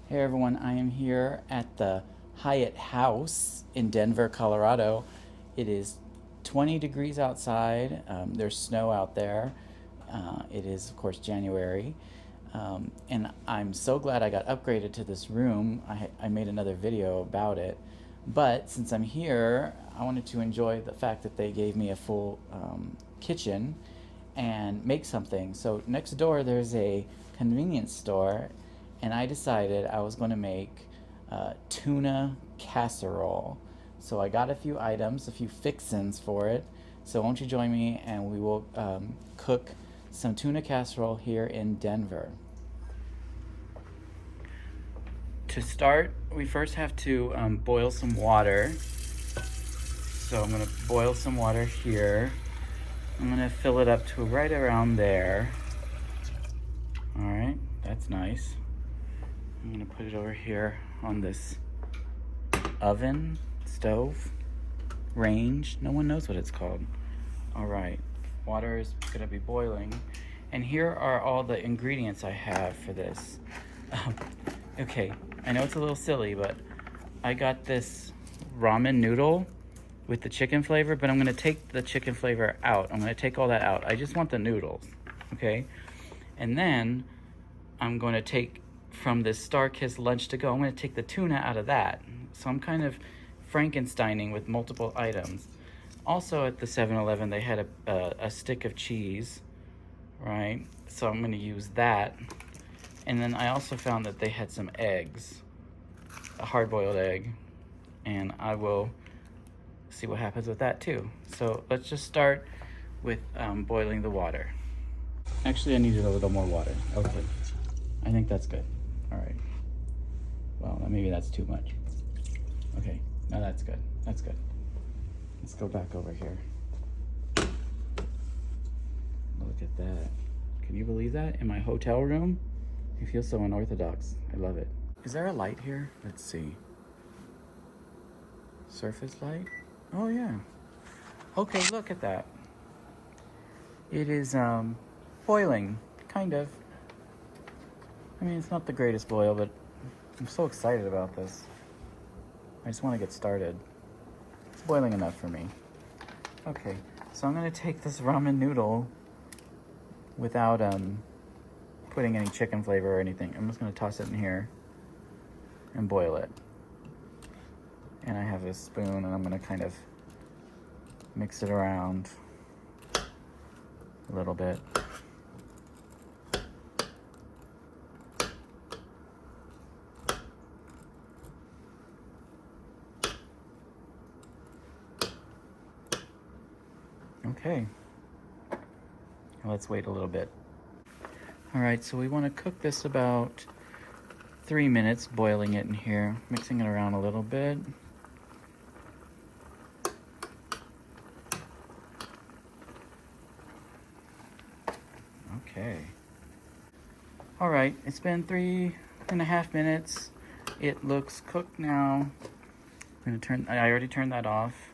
Hey everyone, I am here at the Hyatt House in Denver, Colorado. It is 20 degrees outside. There's snow out there. It is, of course, January. And I'm so glad I got upgraded to this room. I made another video about it. But since I'm here, I wanted to enjoy the fact that they gave me a full kitchen and make something. So next door, there's a convenience store, and I decided I was going to make tuna casserole. So I got a few items, a few fixins for it. So won't you join me and we will cook some tuna casserole here in Denver. To start, we first have to boil some water. So I'm going to boil some water here. I'm going to fill it up to right around there. All right, that's nice. I'm going to put it over here on this oven, stove, range. No one knows what it's called. All right, water is going to be boiling. And here are all the ingredients I have for this. Okay, I know it's a little silly, but I got this ramen noodle with the chicken flavor, but I'm gonna take the chicken flavor out. I'm gonna take all that out. I just want the noodles, okay? And then I'm gonna take from this Star-Kissed lunch to go, I'm gonna take the tuna out of that. So I'm kind of Frankensteining with multiple items. Also at the 7-Eleven, they had a stick of cheese, right? So I'm gonna use that. And then I also found that they had some eggs, a hard-boiled egg, and I will see what happens with that too. So let's just start with boiling the water. Actually, I needed a little more water. Okay, I think that's good. All right. Well, maybe that's too much. Okay, now that's good. That's good. Let's go back over here. Look at that. Can you believe that? In my hotel room? I feel so unorthodox. I love it. Is there a light here? Let's see. Surface light? Oh yeah. Okay, look at that. It is boiling, kind of. I mean, it's not the greatest boil, but I'm so excited about this. I just want to get started. It's boiling enough for me. Okay, so I'm gonna take this ramen noodle without putting any chicken flavor or anything. I'm just gonna toss it in here and boil it. And I have a spoon and I'm gonna kind of mix it around a little bit. Okay, let's wait a little bit. All right, so we wanna cook this about 3 minutes, boiling it in here, mixing it around a little bit. Okay. All right, it's been 3.5 minutes. It looks cooked now. I already turned that off.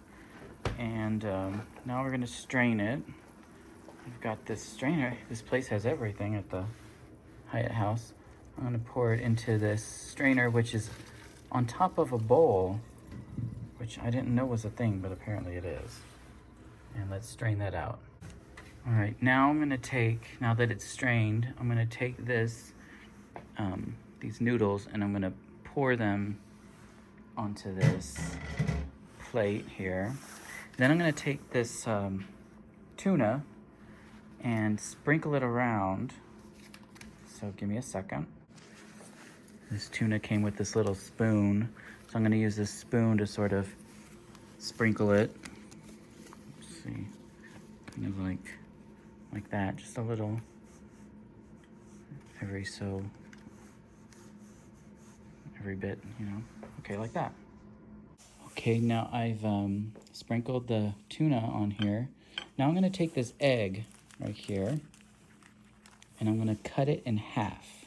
And now we're gonna strain it. I've got this strainer. This place has everything at the Hyatt House. I'm gonna pour it into this strainer, which is on top of a bowl, which I didn't know was a thing, but apparently it is. And let's strain that out. All right, now I'm gonna take, now that it's strained, I'm gonna take this, these noodles, and I'm gonna pour them onto this plate here. Then I'm gonna take this tuna and sprinkle it around. So give me a second. This tuna came with this little spoon, so I'm gonna use this spoon to sort of sprinkle it. Let's see, kind of like that, just a little, every bit, you know. Okay, like that. Okay, now I've sprinkled the tuna on here. Now I'm gonna take this egg right here and I'm gonna cut it in half.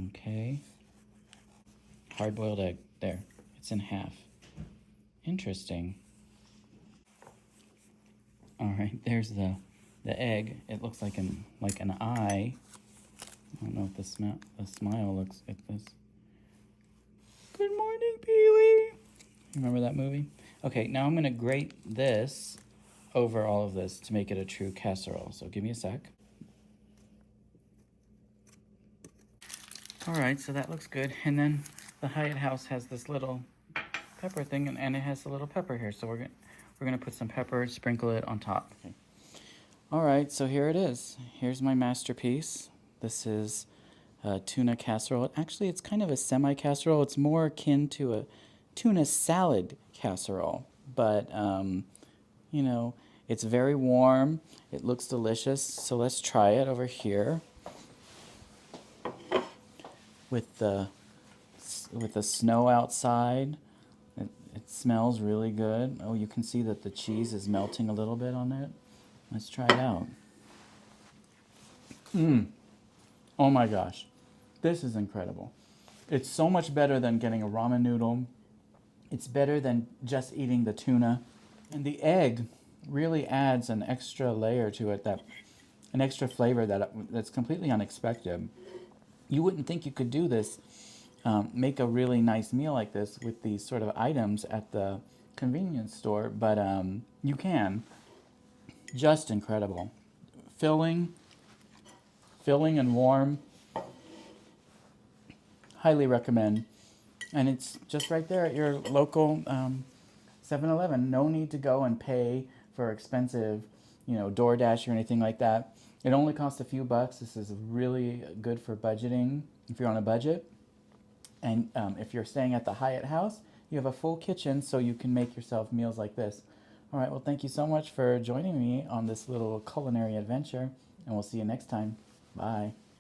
Okay. Hard-boiled egg, there, it's in half. Interesting. All right, there's the egg. It looks like an eye. I don't know if the smile looks at this. Remember that movie? Okay, now I'm gonna grate this over all of this to make it a true casserole. So give me a sec. All right, so that looks good. And then the Hyatt House has this little pepper thing, and it has a little pepper here. So we're gonna put some pepper, sprinkle it on top. Okay. All right, so here it is. Here's my masterpiece. This is tuna casserole. Actually, it's kind of a semi-casserole. It's more akin to a tuna salad casserole, but you know, it's very warm. It looks delicious. So let's try it over here with the snow outside. It smells really good. Oh, you can see that the cheese is melting a little bit on it. Let's try it out. Oh my gosh. This is incredible. It's so much better than getting a ramen noodle. It's better than just eating the tuna. And the egg really adds an extra layer to it, an extra flavor that's completely unexpected. You wouldn't think you could do this, make a really nice meal like this with these sort of items at the convenience store, but you can. Just incredible. Filling and warm. Highly recommend. And it's just right there at your local 7-Eleven. No need to go and pay for expensive, DoorDash or anything like that. It only costs a few bucks. This is really good for budgeting if you're on a budget. And if you're staying at the Hyatt House, you have a full kitchen so you can make yourself meals like this. All right, well, thank you so much for joining me on this little culinary adventure, and we'll see you next time. Bye.